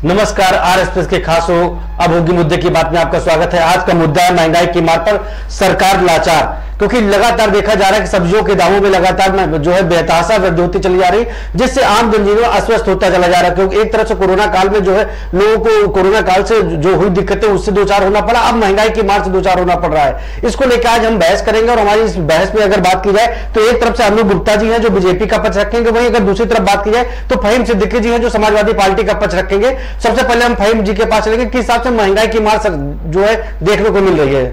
नमस्कार, are express के खास हो अब होगी मुद्दे की बात में आपका स्वागत है। आज का मुद्दा है महंगाई की मार पर सरकार लाचार, क्योंकि लगातार देखा जा रहा है कि सब्जियों के दामों में लगातार जो है बेतहाशा वृद्धि होती चली जा रही, जिससे आम जनजीवन अस्वस्थ होता चला जा रहा है। क्योंकि एक तरफ से कोरोना काल में जो है लोगों को कोरोना काल से जो हुई दिक्कतें उससे दो चार होना पड़ा, अब महंगाई की मार से दो चार होना पड़ रहा है। इसको लेकर आज हम बहस करेंगे और हमारी इस बहस में अगर बात की जाए तो एक तरफ से अनूप गुप्ता जी हैं जो बीजेपी का पक्ष रखेंगे, वहीं अगर दूसरी तरफ बात की जाए तो फहीम सिद्दीकी जी हैं जो समाजवादी पार्टी का पक्ष रखेंगे। सबसे पहले हम फहीम जी के पास चलेंगे, किस हिसाब से महंगाई की मार जो है देखने को मिल रही है।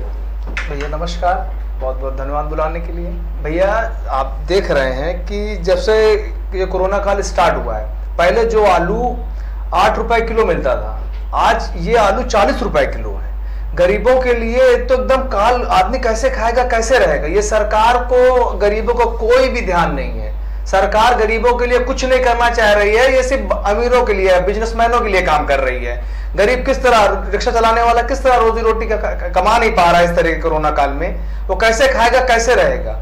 भैया नमस्कार, बहुत बहुत धन्यवाद बुलाने के लिए। भैया आप देख रहे हैं कि जब से ये कोरोना काल स्टार्ट हुआ है, पहले जो आलू 8 रुपए किलो मिलता था, आज ये आलू 40 रुपए किलो है। गरीबों के लिए तो एकदम काल, आदमी कैसे खाएगा कैसे रहेगा। ये सरकार को गरीबों को कोई भी ध्यान नहीं है। सरकार गरीबों के लिए कुछ नहीं करना चाह रही है, ये सिर्फ अमीरों के लिए, बिजनेसमैनों के लिए काम कर रही है। गरीब किस तरह, रिक्शा चलाने वाला किस तरह रोजी रोटी कमा नहीं पा रहा है इस तरह के कोरोना काल में, वो कैसे खाएगा कैसे रहेगा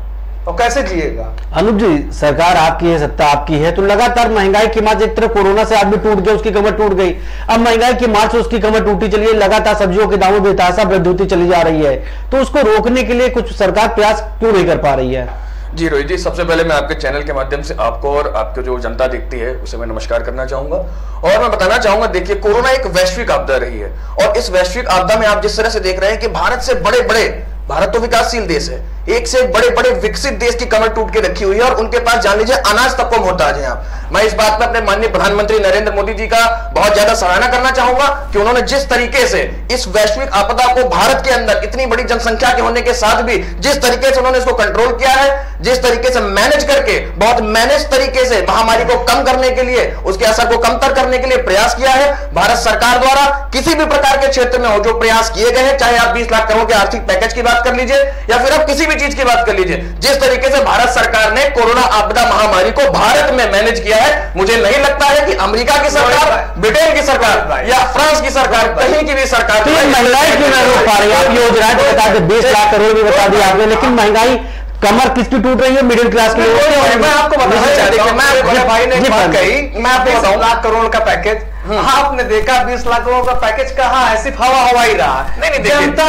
और कैसे जिएगा। अनूप जी, सरकार आपकी है, सत्ता आपकी है, तो लगातार महंगाई की मार, एक तरफ कोरोना से आदमी टूट गया, उसकी कमर टूट गई, अब महंगाई की मार से उसकी कमर टूटी चली है। लगातार सब्जियों के दामों में बेतहाशा वृद्धि होती चली जा रही है, तो उसको रोकने के लिए कुछ सरकार प्रयास क्यों नहीं कर पा रही है? जी रोहित जी, सबसे पहले मैं आपके चैनल के माध्यम से आपको और आपके जो जनता देखती है उसे मैं नमस्कार करना चाहूंगा। और मैं बताना चाहूंगा, देखिए कोरोना एक वैश्विक आपदा रही है और इस वैश्विक आपदा में आप जिस तरह से देख रहे हैं कि भारत से बड़े बड़े, भारत तो विकासशील देश है, एक से बड़े बड़े विकसित देश की कमर टूट के रखी हुई है और उनके पास जान लीजिए अनाज तक को मोहताज है। आप, मैं इस बात में अपने माननीय प्रधानमंत्री नरेंद्र मोदी जी का बहुत ज्यादा सराहना करना चाहूंगा कि उन्होंने जिस तरीके से इस वैश्विक आपदा को भारत के अंदर इतनी बड़ी जनसंख्या के होने के साथ भी जिस तरीके से उन्होंने इसको कंट्रोल किया है, जिस तरीके से मैनेज करके, बहुत मैनेज तरीके से महामारी को कम करने के लिए, उसके असर को कमतर करने के लिए प्रयास किया है भारत सरकार द्वारा। किसी भी प्रकार के क्षेत्र में हो जो प्रयास किए गए हैं, चाहे आप 20 लाख करोड़ के आर्थिक पैकेज की बात कर लीजिए या फिर आप किसी भी चीज की बात कर लीजिए, जिस तरीके से भारत सरकार ने कोरोना आपदा महामारी को भारत में मैनेज किया है, मुझे नहीं लगता है कि अमेरिका की सरकार, ब्रिटेन की सरकार या फ्रांस की सरकार, कहीं की भी सरकार महंगाई क्यों नहीं रोक पा रही है? आप योजना बता दें, 20 लाख करोड़ भी बता दिया आपने, लेकिन महंगाई कमर किसकी टूट रही है? मिडिल क्लास की। मैं आपको बताना चाहता हूं, मैं भाई ने एक बात कही, मैं आपको बताऊं, 20 लाख करोड़ का पैकेज आपने देखा, 20 लाख करोड़ का पैकेज कहाँ है? सिर्फ हवा हवा ही रहा। नहीं, जनता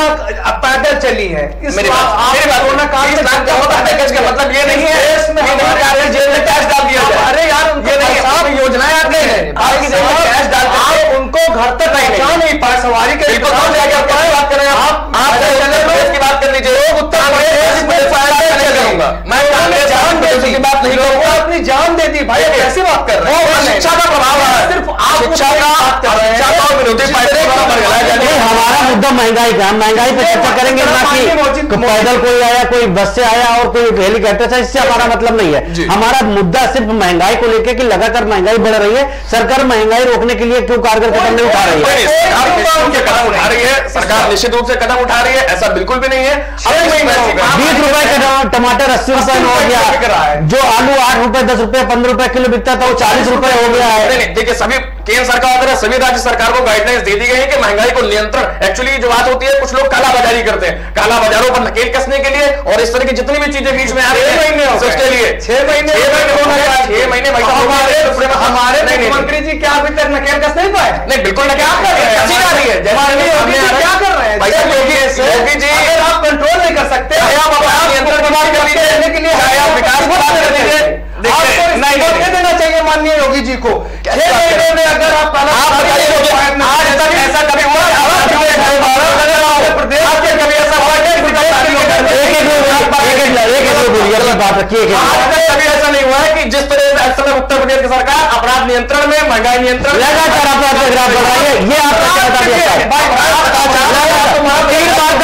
पैदल चली है। मेरी बात पैकेज का मतलब ये नहीं है जेल में कैश डाल दिया। अरे यार, ये नहीं योजनाएं आती है, कैश डाल उनको घर तक नहीं पाए, सवारी के बात करें आप की बात कर लीजिए। उत्तर प्रदेश मैं कांग्रेस की बात नहीं करूंगा, अपनी जान दे दी भाई, कैसी बात कर रहे हैं? शिक्षा का प्रभाव है, सिर्फ आप शिक्षा का विरोधी पार्टी। हमारा मुद्दा महंगाई का, महंगाई पे चर्चा करेंगे, ना कि पैदल कोई आया, कोई बस से आया और कोई हेलीकॉप्टर से, इससे हमारा मतलब नहीं है। हमारा मुद्दा सिर्फ महंगाई को लेकर कि लगातार महंगाई बढ़ रही है, सरकार महंगाई रोकने के लिए क्यों कारगर कदम नहीं उठा रही है? कदम उठा रही है सरकार, निश्चित रूप से कदम उठा रही है, ऐसा बिल्कुल भी नहीं है। 20 रुपए का टमाटर 80 रुपए में हो गया, जो आलू 8 रुपए 10 रुपए 15 रुपए किलो बिकता था वो 40 रुपए हो गया है। देखिए, सभी केंद्र सरकार द्वारा सभी राज्य सरकार को गाइडलाइंस दे दी गई है कि महंगाई को नियंत्रण, एक्चुअली जो बात होती है, कुछ लोग काला बाजारी करते हैं, काला बाजारों पर नकेल कसने के लिए और इस तरह की जितनी भी चीजें बीच में आ रही है उसके लिए 6 महीने हमारे मुख्यमंत्री जी क्या अभी तक नकेल कस नहीं पाए? नहीं, बिल्कुल नकेल क्या कर रहे हैं योगी जी? अगर आप कंट्रोल नहीं कर सकते, नियंत्रण की बात कर लीजिए के लिए विकास की बात कर लीजिए, नहीं देना चाहिए माननीय योगी जी को। 6 महीने में अगर आप आज तक ऐसा कभी हुआ प्रदेश के कभी ऐसा हुआ बात रखिए, कभी ऐसा नहीं हुआ है कि जिस तरह से इस समय उत्तर प्रदेश की सरकार अपराध नियंत्रण में, महंगाई नियंत्रण लगातार अपराध बढ़ाइए, ये आपका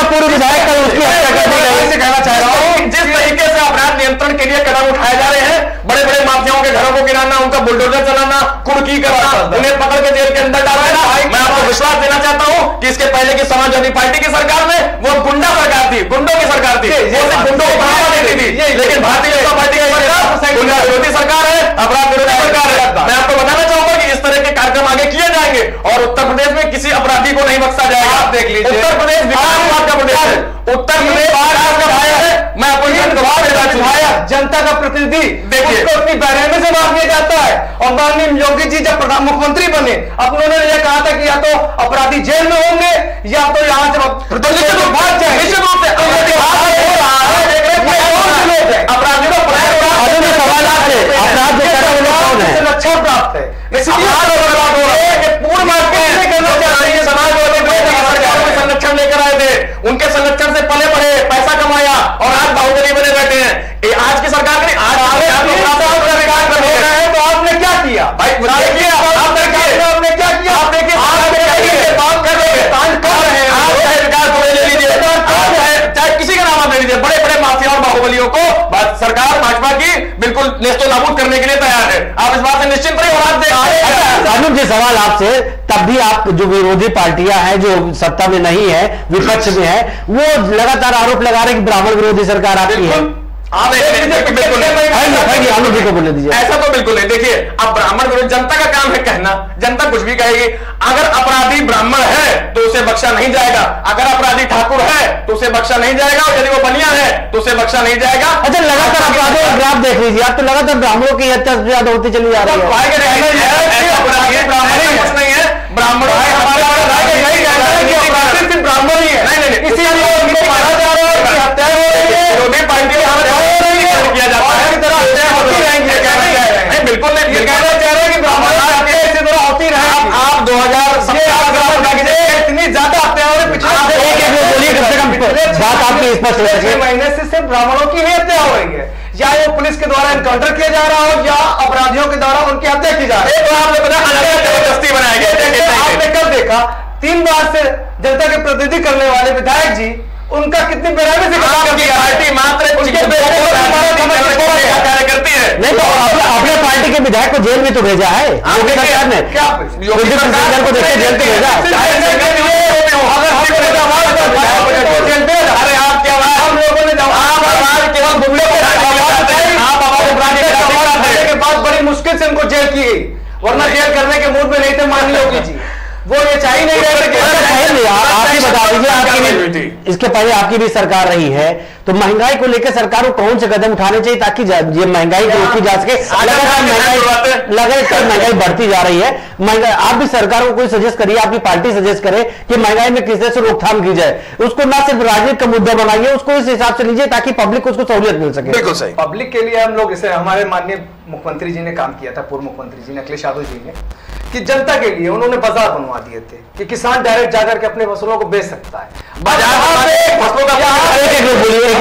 पूर्व विधायक उसकी हत्या कर दी गई। कहना चाह रहा हूँ, जिस तरीके से अपराध नियंत्रण के लिए कदम उठाए जा रहे हैं, बड़े बड़े माफियाओं के घरों को गिराना, उनका बुलडोजर चलाना, कुर्की करना, उन्हें पकड़ के जेल के अंदर डालना, मैं आपको विश्वास देना चाहता हूं कि इसके पहले की समाजवादी पार्टी की सरकार में वो गुंडा सरकार थी, गुंडों की सरकार थी, वो सिर्फ गुंडों को बढ़ावा देती थी। लेकिन भारतीय जनता पार्टी की सरकार गुंडा विरोधी सरकार है, अपराध विरोधी सरकार है। मैं आपको बताना चाहूंगा कि इस तरह के कार्यक्रम आगे किए जाएंगे और उत्तर प्रदेश में किसी अपराधी को नहीं बख्शा जाएगा। आप देख लीजिए, उत्तर प्रदेश विकासवाद का प्रदेश है, उत्तर प्रदेश का भाई है। मैं अपनी जनता का प्रतिनिधि, देखिए अपनी बहने से मार दिया जाता है और माननीय योगी जी जब प्रधान मुख्यमंत्री बने, अब उन्होंने यह कहा था कि या तो अपराधी जेल में होंगे या तो यहाँ से भाग जाएंगे। अपराधी को संरक्षण प्राप्त है, इसलिए पूर्ण संरक्षण लेकर आए थे, उनके संरक्षण से पले बढ़े, पैसा कमाया और आज बाहुबली बने बैठे हैं। आज की सरकार ने आज तो आपने क्या किया भाई? आपने क्या किया? आप देखिए बात कर रहे हैं, चाहे किसी का नाम आप ले लीजिए, बड़े बड़े माफिया और बाहुबलियों को सरकार भाजपा की बिल्कुल नेस्तो नाबूद करने के लिए तैयार है। आप इस बात से निश्चिंत रहिए। और आप देखिए अनुप जी, सवाल आपसे, तब भी आप जो विरोधी पार्टियां हैं जो सत्ता में नहीं है, विपक्ष में है, वो लगातार आरोप लगा रहे हैं कि ब्राह्मण विरोधी सरकार आपकी है। आप बिल्कुल अनुप जी को बोलने दीजिए। ऐसा तो बिल्कुल नहीं। देखिए, अब ब्राह्मण विरोध जनता का काम है कहना, जनता कुछ भी कहेगी। अगर अपराधी ब्राह्मण है तो उसे बख्शा नहीं जाएगा, अगर अपराधी ठाकुर है तो उसे बख्शा नहीं जाएगा, और यदि वो बनिया है तो उसे बख्शा नहीं जाएगा। अच्छा, लगातार अपराधों का ग्राफ देख लीजिए आप, तो लगातार ब्राह्मणों की हत्या सबसे ज्यादा होती चली जा रही है। नहीं है ब्राह्मणों ब्राह्मण ही है, इसीलिए उनको मारा जा रहा है, हत्या हो रही है, विरोधी पार्टी किया जाता है। बिल्कुल नहीं, ये कहना चाह रहे हैं कि ब्राह्मण इसी तरह होती रहे। आप 2017 इतनी ज्यादा हत्या हो रही, बोलिए कम से कम बात आपकी स्पष्ट हो सके। 6 महीने से सिर्फ ब्राह्मणों की ही हत्या हो रही है, या वो पुलिस के द्वारा एनकाउंटर किया जा रहा हो या अपराधियों के द्वारा उनकी हत्या की जा रही है। तो आपने जबरदस्ती बनाया गया। आपने कल देखा 3 बार से जनता के प्रतिनिधि करने वाले विधायक जी, उनका कितनी बेरहमी से काम करती है पार्टी, मात्र कार्य करती है। नहीं तो अपने पार्टी के विधायक को जेल में तो भेजा है सरकार ने, क्या को देखे जेल तो भेजा। अरे आप क्या हम लोगों ने केवल घूमने के बाद बड़ी मुश्किल से उनको जेल की गई, वरना जेल करने के मूड में नहीं थे माननीय योगी जी। वो ये चाहिए नहीं रहे। आप ही बता दीजिए, आपकी इसके पहले आपकी भी सरकार रही है, तो महंगाई को लेकर सरकार को कौन से कदम उठाने चाहिए ताकि ये महंगाई को रोकी जा सके? लगातार महंगाई बढ़ती जा रही है। महंगाई आप भी सरकार को कोई सजेस्ट करिए, आपकी पार्टी सजेस्ट करे कि महंगाई में किस तरह से रोकथाम की जाए। उसको ना सिर्फ राजनीतिक का मुद्दा बनाइए, उसको इस हिसाब से लीजिए ताकि पब्लिक को उसको सहूलियत मिल सके। बिल्कुल सही। पब्लिक के लिए हम लोग, इसे हमारे माननीय मुख्यमंत्री जी ने काम किया था, पूर्व मुख्यमंत्री जी ने, अखिलेश यादव जी ने, कि जनता के लिए उन्होंने बाजार बनवा दिए थे कि किसान डायरेक्ट जाकर के अपने फसलों को बेच सकता है।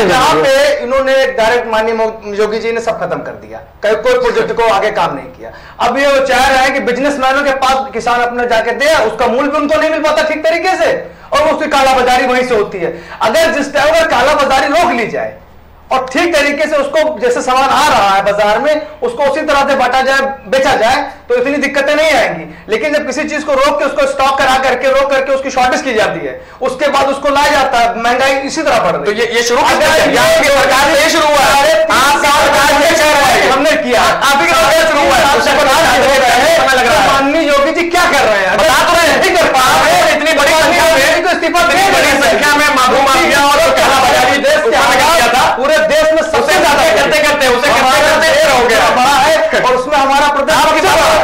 यहाँ पे इन्होंने डायरेक्ट माननीय योगी जी ने सब खत्म कर दिया, कोई प्रोजेक्ट को आगे काम नहीं किया। अब ये वो चाह रहे हैं कि बिजनेसमैनों के पास किसान अपने जाके दे, उसका मूल्य भी उनको नहीं मिल पाता ठीक तरीके से, और उसकी कालाबाजारी वहीं से होती है। अगर जिस टाइम अगर कालाबाजारी रोक ली जाए और ठीक तरीके से उसको, जैसे सामान आ रहा है बाजार में, उसको उसी तरह से बांटा जाए, बेचा जाए, तो इतनी दिक्कतें नहीं आएंगी। लेकिन जब किसी चीज को रोक के, उसको स्टॉक करा करके, रोक करके उसकी शॉर्टेज की जाती है, उसके बाद उसको लाया जाता है, महंगाई इसी तरह बढ़ रही है। तो ये शुरू सरकार से शुरू हुआ है, हमने किया, आप ही शुरू हुआ है। माननीय योगी जी क्या कर रहे हैं? बता तो रहे हैं, नहीं कर पा रहे हैं। इतनी बड़ी संख्या में माफू माफिया और कालाबाजारी देश किया था, पूरे देश में सबसे ज्यादा करते करते उसे करते हो गया बड़ा है, और उसमें हमारा प्रदेश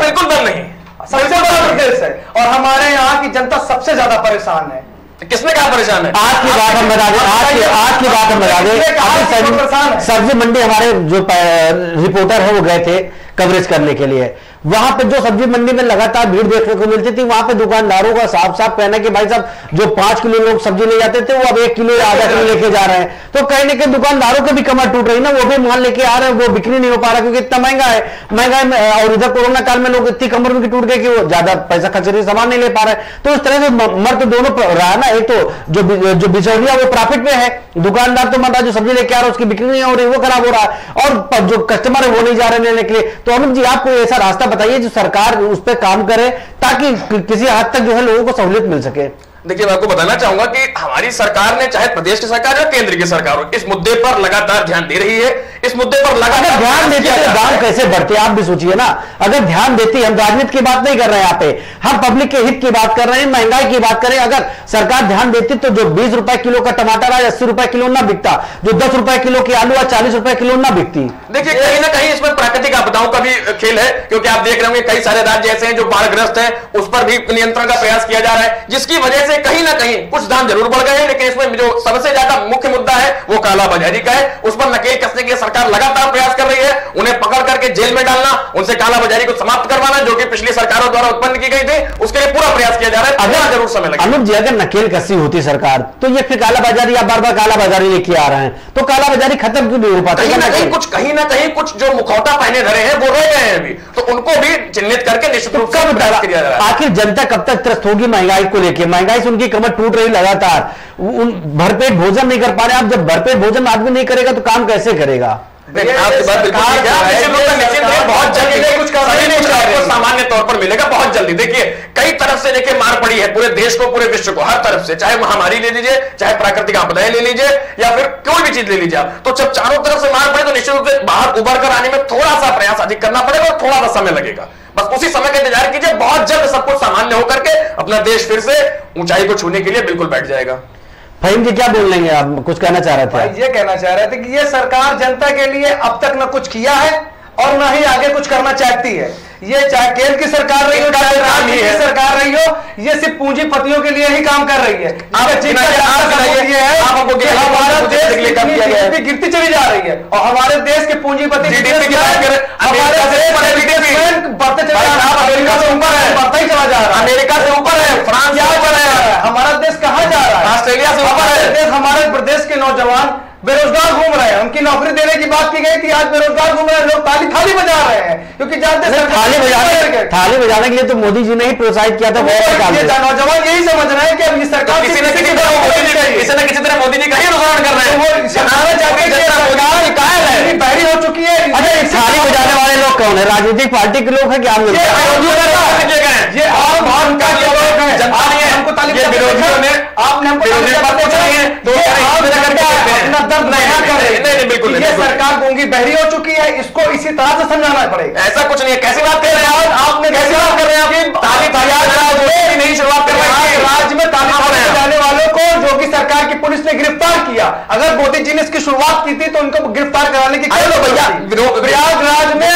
बिल्कुल दम नहीं, सबसे बड़ा प्रदेश है, और हमारे यहाँ की जनता सबसे ज्यादा परेशान है। किसने कहा परेशान है? आज की बात हम बता दें, आज की बात हम बता दें। सब्जी मंडी हमारे जो रिपोर्टर है वो गए थे कवरेज करने के लिए, वहां पे जो सब्जी मंडी में लगातार भीड़ देखने को मिलती थी, वहां पे दुकानदारों का साफ साफ कहना कि भाई साहब जो 5 किलो लोग सब्जी ले जाते थे वो अब 1 किलो या आधा किलो लेके जा रहे हैं। तो कहने के दुकानदारों के भी कमर टूट रही ना, वो भी माल लेके आ रहे हैं, वो बिक्री नहीं हो पा रहा क्योंकि इतना महंगा है। महंगाई में और इधर कोरोना काल में लोग इतनी कमर उनकी टूट गई कि वो ज्यादा पैसा खर्च रही, सामान नहीं ले पा रहे। तो इस तरह से मर तो दोनों रहा है ना, एक तो जो बिचौलिया वो प्रॉफिट में है, दुकानदार तो मतलब जो सब्जी लेके आ रहा है उसकी बिक्री नहीं हो रही, वो खराब हो रहा है, और जो कस्टमर है वो नहीं जा रहे लेने के लिए। तो अमित जी आप कोई ऐसा रास्ता बताइए जो सरकार उस पर काम करे ताकि किसी हद तक जो है लोगों को सहूलियत मिल सके। देखिए, मैं आपको बताना चाहूंगा कि हमारी सरकार ने, चाहे प्रदेश की सरकार हो केंद्र की सरकार हो, इस मुद्दे पर लगातार ध्यान दे रही है। इस मुद्दे पर लगातार ध्यान देती है तो दाम कैसे बढ़ते, आप भी सोचिए ना। अगर ध्यान देती, हम राजनीति की बात नहीं कर रहे हैं यहाँ पे, हम पब्लिक के हित की बात कर रहे हैं, महंगाई की बात करें। अगर सरकार ध्यान देती तो जो 20 रुपए किलो का टमाटर आज 80 रुपए किलो ना बिकता, जो 10 रुपए किलो की आलू आज 40 रुपए किलो ना बिकती। देखिए, कहीं ना कहीं इसमें प्राकृतिक आपदाओं का भी खेल है, क्योंकि आप देख रहे होंगे कई सारे राज्य ऐसे हैं जो बाढ़ग्रस्त हैं, उस पर भी नियंत्रण का प्रयास किया जा रहा है, जिसकी वजह से कहीं ना कहीं कुछ दाम जरूर बढ़ गए हैं। लेकिन इसमें जो सबसे ज्यादा मुख्य मुद्दा है वो कालाबाजारी का है। उस पर नकेल कसने के लिए सरकार लगातार प्रयास कर रही है, उन्हें पकड़ करके जेल में डालना, उनसे कालाबाजारी को समाप्त करवाना, जो कि पिछली सरकारों द्वारा उत्पन्न की गई थी, उसके लिए पूरा प्रयास किया जा रहा है। अगर जरूर समय लगेगा। अनुप जी, अगर नकेल कसी होती सरकार तो ये फिर कालाबाजारी, आप बार बार कालाबाजारी लेके आ रहे हैं, तो कालाबाजारी खत्म क्यों नहीं हो पाती? कहीं ना कहीं कुछ जो मुखौटा पहने धरे हैं वो रह गए हैं अभी, तो उनको भी चिन्हित करके निश्चित रूप से प्रयास किया जा रहा है। आखिर जनता कब तक त्रस्त होगी महंगाई को लेकर? महंगाई से उनकी कमर टूट रही लगातार, भरपेट भोजन नहीं कर पा रहे। आप जब भरपेट भोजन आदमी नहीं करेगा तो काम कैसे करेगा? आपकी बात बिल्कुल ठीक है, बहुत जल्दी कुछ सामान्य तौर पर मिलेगा, बहुत जल्दी। देखिए, कई तरफ से देखिए मार पड़ी है पूरे देश को, पूरे विश्व को, हर तरफ से, चाहे महामारी ले लीजिए, चाहे प्राकृतिक आपदाएं ले लीजिए, या फिर कोई भी चीज ले लीजिए आप। तो जब चारों तरफ से मार पड़े तो निश्चित रूप से बाहर उभर कर आने में थोड़ा सा प्रयास अधिक करना पड़ेगा और थोड़ा सा समय लगेगा। बस उसी समय का इंतजार कीजिए, बहुत जल्द सब कुछ सामान्य होकर के अपना देश फिर से ऊंचाई को छूने के लिए बिल्कुल बैठ जाएगा। फहीम जी, क्या बोल लेंगे आप? कुछ कहना चाह रहे थे? भाई ये कहना चाह रहे थे कि ये सरकार जनता के लिए अब तक न कुछ किया है और न ही आगे कुछ करना चाहती है। ये चाहे केंद्र की सरकार रही हो, चाहे राज्य की सरकार रही हो, ये सिर्फ पूंजीपतियों के लिए ही काम कर रही है। हमारा देश गिरती चली जा रही है और हमारे देश के पूंजीपति बढ़ते चले जा रहे हैं, बढ़ता ही चला जा रहा है। अमेरिका से ऊपर है, फ्रांस से ऊपर है, हमारा देश कहाँ जा रहा है? ऑस्ट्रेलिया से ऊपर है। हमारे प्रदेश के नौजवान बेरोजगार घूम रहे हैं, उनकी नौकरी देने की बात की गई थी, आज बेरोजगार घूम रहे हैं, लोग ताली थाली बजा रहे हैं, क्योंकि जानते हैं थाली बजाने के लिए तो मोदी जी ने ही प्रोत्साहित किया था। नौजवान यही समझ रहे हैं कि अब ये सरकार किसी न किसी तरह मोदी जी का ही अनुसरण कर रहे हैं। बहरी हो चुकी है। थाली बजाने वाले लोग कौन है? राजनीतिक पार्टी के लोग हैं कि आम लोग? ये आम लोग हैं, जनता नहीं है। हमको ताली विरोधियों ने, आपने हमको अपना दर्द बयां कर रहे हैं। बिल्कुल, ये सरकार गूंगी बहरी हो चुकी है, इसको इसी तरह से समझाना पड़ेगा। ऐसा कुछ नहीं है। कैसी बात कर रहे हैं आपने? कैसी बात कर रहे हैं आप? ताली नहीं शुरुआत कर रहे हैं राज्य में ताली बजाने वालों को, जो कि सरकार की पुलिस ने गिरफ्तार किया। अगर मोदी जी ने इसकी शुरुआत की थी तो उनको गिरफ्तार कराने की प्रयागराज में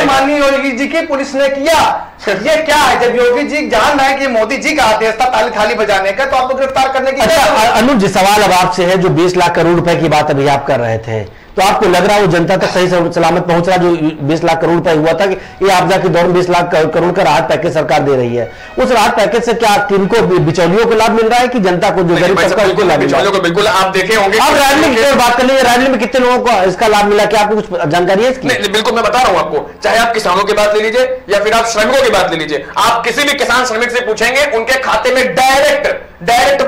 माननीय योगी जी की पुलिस ने किया। ये क्या है? जब योगी जी जान रहे हैं कि मोदी जी का आदेश था ताली थाली बजाने का, तो आपको गिरफ्तार करने की। अच्छा अनुज जी, सवाल अब आपसे है, जो 20 लाख करोड़ रुपए की बात अभी आप कर रहे थे, तो आपको लग रहा है वो जनता तक सही सलामत पहुंच रहा? जो 20 लाख करोड़ रुपए हुआ था कि ये आपदा के दौरान 20 लाख करोड़ का राहत पैकेज सरकार दे रही है, उस राहत पैकेज से क्या किनको, बिचौलियों को लाभ मिल रहा है कि जनता को, जो गरीब तबका उनको लाभ मिल रहा है? बिल्कुल, आप देखे होंगे। आप राजनीति की बात कर लीजिए, राजनीति में कितने लोगों को इसका लाभ मिला? क्या आपको कुछ जानकारी है इसकी? बिल्कुल, मैं बता रहा हूं आपको। चाहे आप किसानों की बात ले लीजिए या फिर आप श्रमिकों की बात ले लीजिए, आप किसी भी किसान श्रमिक से पूछेंगे, उनके खाते में डायरेक्ट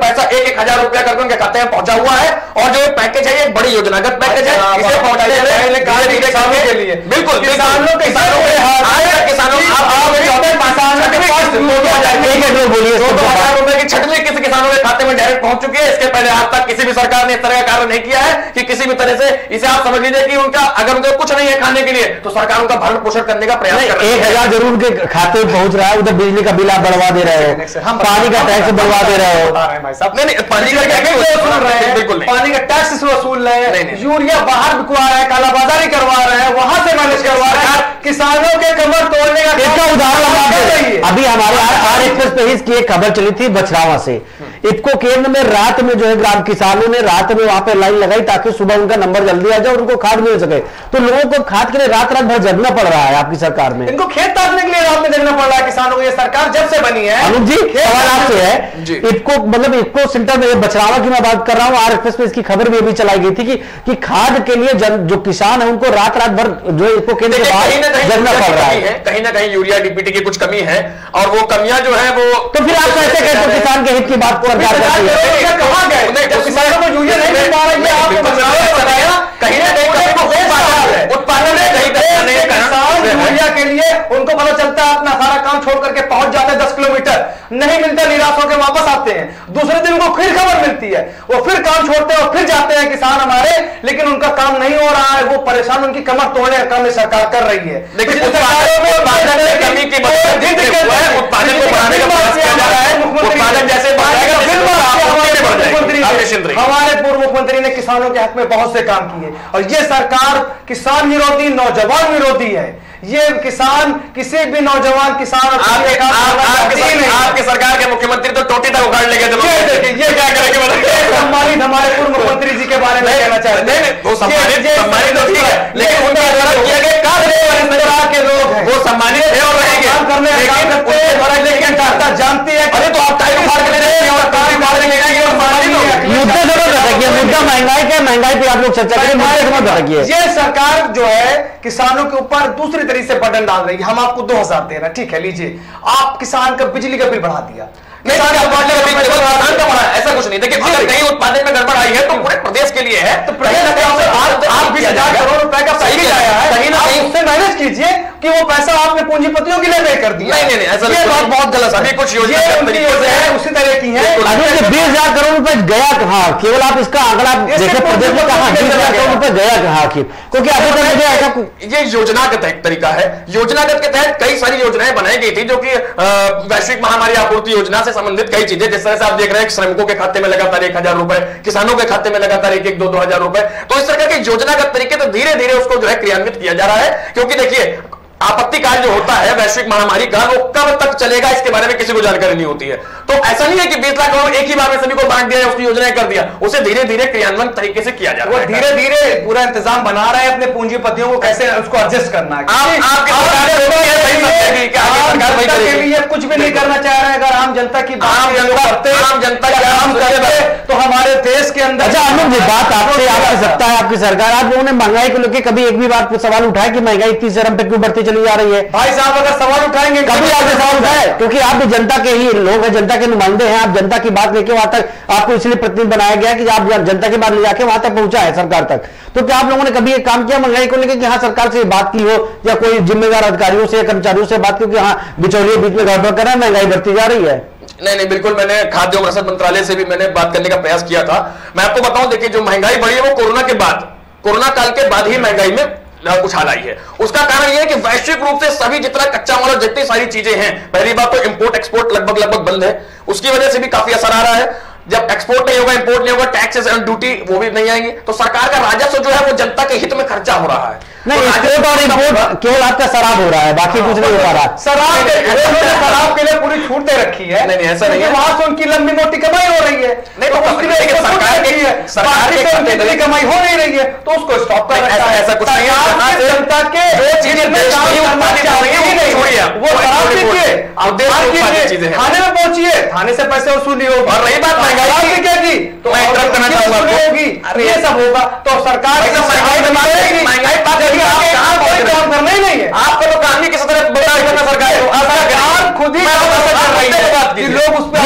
पैसा 1,000 रुपया करके उनके खाते में पहुंचा हुआ है। और जो पैकेज है, ये बड़ी योजनागत पैकेज है, इसे पहुंचाने के लिए बिल्कुल किसानों के ₹2,000 की छटनी किसी किसानों के खाते में डायरेक्ट पहुंच चुकी है। इसके पहले आज तक किसी भी सरकार ने इस तरह का कार्य नहीं किया है कि किसी भी तरह से, इसे आप समझ लीजिए कि उनका, अगर उनको कुछ नहीं है खाने के लिए, तो सरकार उनका भरण पोषण करने का प्रयास कर रही है। 1,000 जरूर उनके खाते में पहुंच रहा है, उधर बिजली का बिल आप बढ़वा दे रहे हो, पानी का टैक्स बढ़वा दे रहे हो। नहीं, पानी का टैक्स बिल्कुल, पानी का टैक्स वसूल रहे हैं, यूरिया बाहर बिकवा रहे हैं, कालाबाजारी करवा रहे हैं, वहां से मैनेज करवा रहे हैं, किसानों के कमर तोड़ने का उदाहरण। अभी हमारे आर एक्सप्रेस पे इसकी एक खबर चली थी बछरावा से। इफको केंद्र में रात में जो है ग्राम किसानों ने रात में वहां पे लाइन लगाई ताकि सुबह उनका नंबर जल्दी आ जाए और उनको खाद मिल सके। तो लोगों को खाद के लिए रात भर जगना पड़ रहा है आपकी सरकार में। इनको खेत ताकने के लिए रात में जगना पड़ रहा है किसानों को। ये सरकार जब से बनी है। अनुज जी, सवाल आपसे है, इफको मतलब इफको सेंटर में बछरावा की मैं बात कर रहा हूँ, आर एक्सप्रेस पे इसकी खबर भी अभी चलाई गई थी कि खाद के लिए जो किसान है उनको रात भर जो इफको केंद्र के बाहर जगना पड़ रहा है। कहीं ना कहीं यूरिया डीपीटी की कुछ कमी है और वो कमियां जो है वो, तो फिर आप कैसे कहते हो किसान के हित की बात कर रहे हैं? कहां गए जब किसानों को यूरिया नहीं मिल पा रहा है? आपको बताया कहीं ना कहीं उत्पादन यूरिया के लिए उनको पता चलता है अपना सारा काम छोड़ करके पहुंच जाते हैं 10 किलोमीटर। छुपाते हैं, दूसरे दिन उनको फिर खबर मिलती है, वो फिर काम छोड़ते हैं और फिर जाते हैं किसान हमारे, लेकिन उनका काम नहीं हो रहा है, वो परेशान, उनकी कमर तोड़ने का काम सरकार कर रही है। देखिए उत्पादन को बढ़ाने का प्रयास किया जा रहा है, उत्पादन जैसे हमारे पूर्व मुख्यमंत्री ने किसानों के हक में बहुत से काम किए, और ये सरकार किसान विरोधी, नौजवान विरोधी है। ये किसान, किसी भी नौजवान किसान आपके सरकार के मुख्यमंत्री तो टोटी तक उखाड़ लेंगे। ये क्या करेंगे? सम्मानित हमारे पूर्व मुख्यमंत्री जी के बारे में कहना चाहते हैं, वो सम्मानित तो ठीक है, लेकिन उनके द्वारा किए गए कार्य के लोग हैं, वो सम्मानित है और रहेंगे करने लेकिन जनता जानती है। अरे तो आप टाइम उखाड़ के ले रहे हैं और टाइम उखाड़ के ले जाएंगे और मुद्दे जरूर रखिए, मुद्दा महंगाई का, महंगाई पे आप लोग चर्चा करें, मुद्दे समझ रखिए। ये सरकार जो है किसानों के ऊपर दूसरी तरीके से बर्डन डाल रही है। हम आपको 2000 दे रहे हैं, ठीक है, लीजिए, आप किसान का बिजली का बिल बढ़ा दिया, किसान का बढ़ा, ऐसा कुछ नहीं। देखिए अगर कहीं उत्पादन में गड़बड़ आई है तो पूरे प्रदेश के लिए है, तो प्रदेश आप 20,000 करोड़ रुपए का सही आया है, कहीं ना कहीं उससे मैनेज कीजिए कि वो पैसा आपने पूंजीपतियों के लिए व्यय कर दिया। नहीं, ऐसा बात बहुत गलत है। कुछ योजना उसी तरह की है। 20,000 करोड़ रुपए गया कहाँ? केवल आप इसका आंकड़ा देखें, प्रदेश में कहा 20,000 करोड़ रुपए गया कहाँ आखिर? क्योंकि अभी तक मुझे ऐसा, ये योजनागत तरीका है, योजनागत के तहत कई सारी योजनाएं बनाई गई थी, जो कि वैश्विक महामारी आपूर्ति योजना से संबंधित कई चीजें, जिस तरह से आप देख रहे हैं श्रमिकों के खाते में लगातार 1,000 रुपए, किसानों के खाते में लगातार 1-2 हजार रुपए, तो इस तरह के योजनागत तरीके तो धीरे धीरे उसको जो है क्रियान्वित किया जा रहा है। क्योंकि देखिए आपत्तिकाल जो होता है वैश्विक महामारी का, वो कब तक चलेगा इसके बारे में किसी को जानकारी नहीं होती है। तो ऐसा नहीं है कि 20 लाख करोड़ एक ही बार में सभी को बांट दिया, उसकी योजनाएं कर दिया, उसे धीरे धीरे क्रियान्वयन तरीके से किया जा रहा है। धीरे धीरे पूरा इंतजाम बना रहा है अपने पूंजीपतियों को कैसे उसको एडजस्ट करना है। के लिए कुछ भी नहीं करना चाह रहे हैं। अगर आम जनता की आम जनता काम करते तो हमारे देश के अंदर। अच्छा अनुज जी, बात आपसे आपकी सत्ता है, आपकी सरकार, आप लोगों ने महंगाई को लेकर कभी एक भी बात सवाल उठाया कि महंगाई इतनी चरम पे क्यों बढ़ती चली जा रही है? भाई साहब अगर सवाल उठाएंगे, कभी आपने सवाल उठाए? क्योंकि आप भी जनता के ही लोग हैं, जनता के नुमाइंदे हैं, आप जनता की बात लेके वहां तक आपको इसलिए प्रतिनिधि बनाया गया कि आप जनता की बात ले जाके वहां तक पहुंचा है सरकार तक। तो क्या आप लोगों ने कभी एक काम किया महंगाई को लेकर कि हाँ सरकार से बात की हो, या कोई जिम्मेदार अधिकारियों से या कर्मचारियों से बात की कि हाँ बिचौलिए बीच में गड़बड़ कर रहा है, महंगाई बढ़ती जा रही है? नहीं, बिल्कुल, मैंने खाद्य और रसद मंत्रालय से भी मैंने बात करने का प्रयास किया था। मैं आपको बताऊं, देखिए जो महंगाई बढ़ी है वो कोरोना के बाद, कोरोना काल के बाद ही महंगाई में उछाल आई है। उसका कारण यह है कि वैश्विक रूप से सभी जितना कच्चा माल और जितनी सारी चीजें हैं, पहली बात तो इंपोर्ट एक्सपोर्ट लगभग बंद है, उसकी वजह से भी काफी असर आ रहा है। जब एक्सपोर्ट नहीं होगा, इंपोर्ट नहीं होगा, टैक्सेस एंड ड्यूटी वो भी नहीं आएंगे, तो सरकार का राजस्व जो है वो जनता के हित में खर्चा हो रहा है। नहीं, एक्सपोर्ट और इंपोर्ट केवल आपका शराब हो रहा है, बाकी कुछ नहीं हो पा रहा। शराब के लिए पूरी छूट दे रखी है। नहीं, ऐसा नहीं है, वहां से उनकी लंबी मोटी कमाई हो रही है। नहीं, तो उसके लिए सरकार की कमाई हो नहीं रही है, तो उसको स्टॉप कर रखा है। ऐसा कुछ नहीं है। जनता के जो चीजें थाने में पहुंचिए, थाने से पैसे वसूली होगी। और रही बात महंगाई की, क्या की तो मैं इंटरप्ट करना चाहूंगा होगी, ये सब होगा तो सरकार महंगाई काम करना ही नहीं है। आपको तो काम ही किसी तरह बड़ा करना सरकार खुद ही लोग उस पर।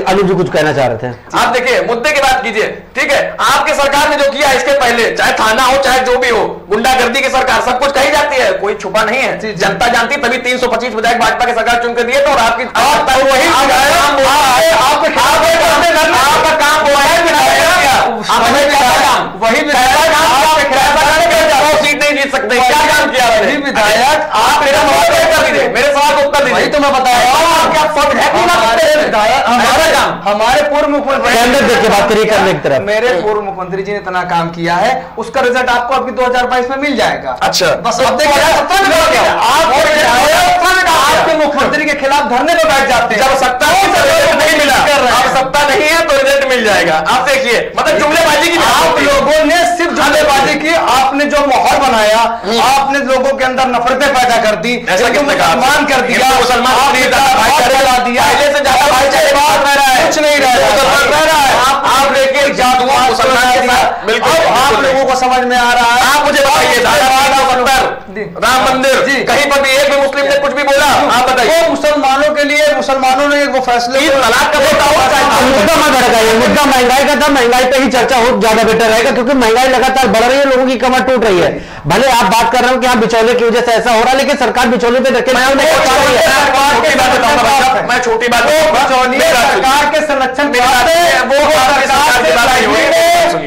अनुज जी कुछ कहना चाह रहे थे आप? देखिए मुद्दे की बात कीजिए, ठीक है, आपकी सरकार ने जो किया इसके पहले, चाहे थाना हो चाहे जो भी हो, गुंडागर्दी की सरकार, सब कुछ कही जाती है, कोई छुपा नहीं है, जनता जानती, तभी 325 विधायक भाजपा की सरकार चुनकर दिए थे। और आपकी वही आपका काम वो है सीट नहीं जीत सकते, क्या काम किया विधायक? आप मेरे सवाल को उत्तर दीजिए। तो मैं बताया हमारे पूर्व मुख्यमंत्री, मेरे पूर्व मुख्यमंत्री जी ने इतना काम किया है, उसका रिजल्ट आपको अभी 2022 में मिल जाएगा। अच्छा, बस आपके मुख्यमंत्री के खिलाफ धरने पर बैठ जाते हैं। जब सत्ता नहीं मिला, अब सत्ता नहीं है तो रिजल्ट मिल जाएगा। आप देखिए, मतलब जुमलेबाजी की, आप लोगों ने सिर्फ जुमलेबाजी की, आपने जो माहौल बनाया, आपने लोगों के अंदर नफरतें पैदा कर दी, मुसलमान कर दिया, मुसलमान दिया, पहले से ज्यादा भाईचारे कुछ नहीं रहा है। आप देखिए जादुआ मुसलमान के साथ, बिल्कुल आप लोगों को समझ में आ रहा है। आप मुझे बताइए, राम मंदिर कहीं पर भी एक भी मुस्लिम ने कुछ भी बोला? आप बताइए। मुसलमानों के लिए, मुसलमानों उन्होंने वो फैसले तलाक का मुद्दा मत भड़काइए, मुद्दा महंगाई का था, महंगाई पे ही चर्चा हो ज्यादा बेटर रहेगा, क्योंकि महंगाई लगातार बढ़ रही है, लोगों की कमर टूट रही है। भले आप बात कर रहे हो कि आप बिचौले की वजह से ऐसा हो रहा है, लेकिन सरकार बिचौले पे रखे। मैं छोटी बात सरकार के संरक्षण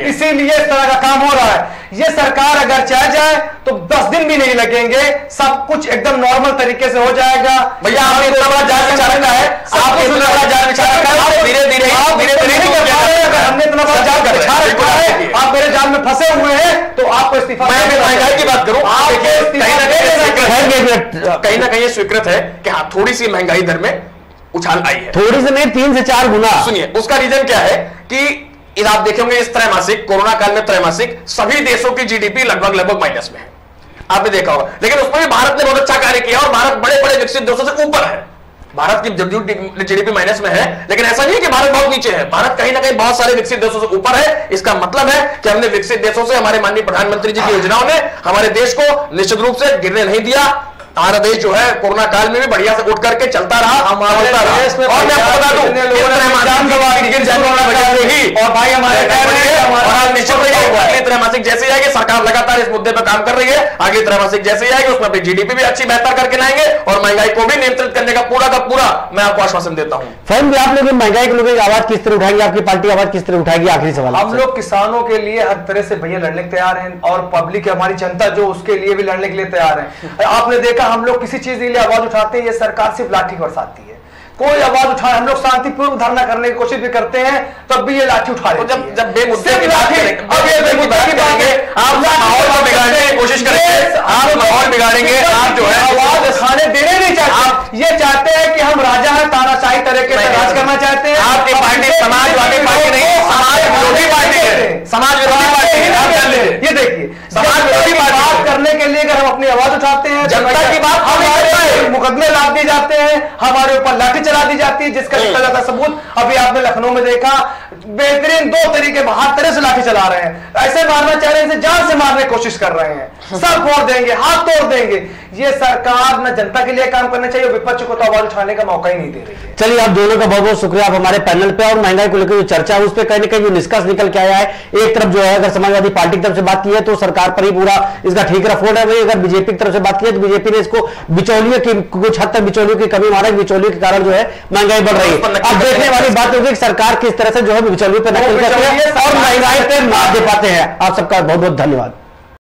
इसीलिए इस तरह का काम हो रहा है। ये सरकार अगर चाह जाए तो 10 दिन भी नहीं लगेंगे, सब कुछ एकदम नॉर्मल तरीके से हो जाएगा। भैया आपने इतना बड़ा जाल बिछा रखा है, आपने इतना बड़ा जाल बिछा रखा है, धीरे धीरे हमने इतना बड़ा जाल बिछा रखा है, आप मेरे जाल में फंसे हुए हैं, तो आपको इस्तीफा। मैं महंगाई की बात करूं, कहीं ना कहीं स्वीकृत है कि हाँ थोड़ी सी महंगाई दर में उछाल आई है, थोड़ी से नहीं 3 से 4 गुना। सुनिए उसका रीजन क्या है कि आप देखेंगे इस त्रैमासिक कोरोना काल में त्रैमासिक सभी देशों की जीडीपी लगभग माइनस में है, आपने देखा होगा, लेकिन उसमें भी भारत ने बहुत अच्छा कार्य किया और भारत बड़े बड़े विकसित देशों से ऊपर है। भारत की जीडीपी माइनस में है, लेकिन ऐसा नहीं है कि भारत बहुत नीचे है, भारत कहीं ना कहीं बहुत सारे विकसित देशों से ऊपर है। इसका मतलब है कि हमने विकसित देशों से, हमारे माननीय प्रधानमंत्री जी की योजनाओं ने हमारे देश को निश्चित रूप से गिरने नहीं दिया। हमारा देश जो है कोरोना काल में भी बढ़िया से उठ करके चलता रहा, हमारे देश में। और मैं आपको बता दूं और भाई हमारे त्रैमासिक जैसे आएगी, सरकार लगातार इस मुद्दे पर काम कर रही है, आगे त्रैमासिक जैसे आएगी उसमें अपनी जीडीपी भी अच्छी बेहतर करके लाएंगे और महंगाई को भी नियंत्रित करने का पूरा मैं आपको आश्वासन देता हूं। फैन भी आप लोग महंगाई के लोगों की आवाज किस तरह उठाएंगे, आपकी पार्टी आवाज किस तरह उठाएगी? आखिरी सवाल। हम लोग किसानों के लिए हर तरह से भैया लड़ने के तैयार हैं और पब्लिक हमारी जनता जो उसके लिए भी लड़ने के लिए तैयार है। आपने देखा हम लोग किसी चीज के लिए आवाज उठाते हैं, ये सरकार सिर्फ लाठी बरसाती है, कोई आवाज उठाए। हम लोग शांतिपूर्ण धरना करने की कोशिश भी करते हैं, तब भी ये लाठी उठा रहे हैं। जब बेमुद्दे की बात करेंगे, अब ये बेमुद्दे की बात है, आप माहौल को बिगाड़ने की कोशिश करेंगे, आप माहौल बिगाड़ेंगे, आप जो है आवाज उठाने देने नहीं चाहते। आप ये चाहते हैं कि हम राजा हैं, तानाशाही तरीके से राज करना चाहते हैं। आपकी पार्टी समाजवादी पार्टी नहीं, समाज विरोधी पार्टी है, समाज विरोधी पार्टी है। ये देखिए समाज विरोधी बात करने के लिए अगर हम अपनी आवाज उठाते हैं, जनता की बात हमारे मुकदमे लाद दिए जाते हैं, हमारे ऊपर लाठी चला दी जाती है, जिसका निकल जाता सबूत। अभी आपने लखनऊ में देखा, बेहतरीन 2 तरीके हाथ तरह से लाठी चला रहे हैं, ऐसे मारना चाह रहे हैं, जान से मारने की कोशिश कर रहे हैं, सर फोड़ देंगे, हाथ तोड़ देंगे। ये सरकार न जनता के लिए काम करना चाहिए, विपक्ष को तो आवाज उठाने का मौका ही नहीं दे रही है। चलिए आप दोनों का बहुत बहुत शुक्रिया, आप हमारे पैनल पे और महंगाई को लेकर जो चर्चा है उस पर कहीं ना कहीं जो निष्कर्ष निकल के आया है, एक तरफ जो है अगर समाजवादी पार्टी की तरफ से बात की है तो सरकार पर ही पूरा इसका ठीक रफोड़ है, वही अगर बीजेपी की तरफ से बात की है तो बीजेपी ने इसको बिचौलियों की कुछ हद तक बिचौलियों की कमी मारा, बिचौलियों के कारण जो है महंगाई बढ़ रही है। अब देखने वाली बात होगी कि सरकार किस तरह से जो है बिचौलियों पर नकल करती है और महंगाई पे मात दे पाते हैं। आप सबका बहुत बहुत धन्यवाद।